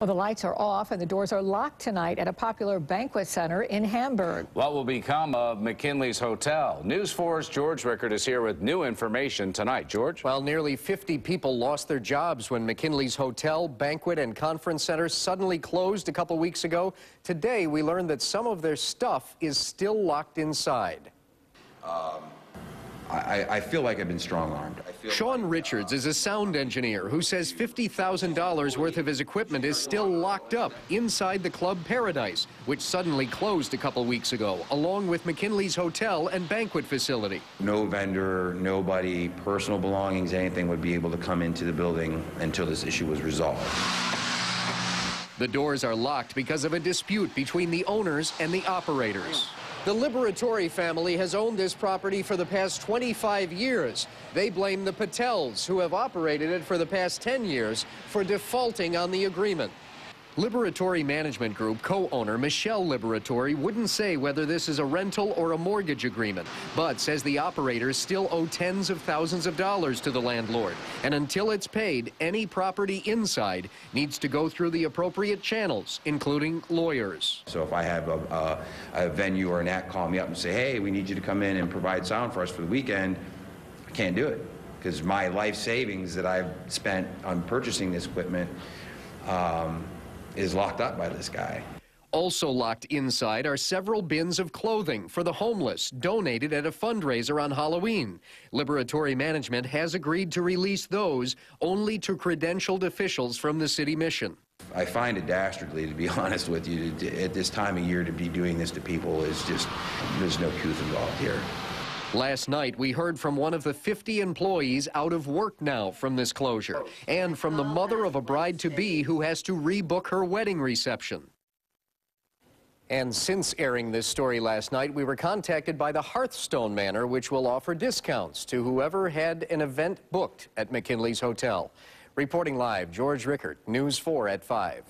Well, the lights are off and the doors are locked tonight at a popular banquet center in Hamburg. What will become of McKinley's Hotel? News 4's George Rickard is here with new information tonight. George? Well, nearly 50 people lost their jobs when McKinley's Hotel, Banquet and Conference Center suddenly closed a couple weeks ago. Today, we learned that some of their stuff is still locked inside. I feel like I've been strong-armed. Sean Richards is a sound engineer who says $50,000 worth of his equipment is still locked up inside the Club Paradise, which suddenly closed a couple weeks ago, along with McKinley's Hotel and Banquet facility. No vendor, nobody, personal belongings, anything would be able to come into the building until this issue was resolved. The doors are locked because of a dispute between the owners and the operators. The Liberatore family has owned this property for the past 25 years. They blame the Patels, who have operated it for the past 10 years, for defaulting on the agreement. Liberatore Management Group co-owner Michelle Liberatore wouldn't say whether this is a rental or a mortgage agreement, but says the operators still owe tens of thousands of dollars to the landlord. And until it's paid, any property inside needs to go through the appropriate channels, including lawyers. So if I have a venue or an act call me up and say, hey, we need you to come in and provide sound for us for the weekend, I can't do it because my life savings that I've spent on purchasing this equipment is locked up by this guy. Also locked inside are several bins of clothing for the homeless donated at a fundraiser on Halloween. Liberatore Management has agreed to release those only to credentialed officials from the city mission. I find it dastardly, to be honest with you, at this time of year to be doing this to people is just, there's no truth involved here. Last night, we heard from one of the 50 employees out of work now from this closure, and from the mother of a bride-to-be who has to rebook her wedding reception. And since airing this story last night, we were contacted by the Hearthstone Manor, which will offer discounts to whoever had an event booked at McKinley's Hotel. Reporting live, George Rickard, News 4 at 5.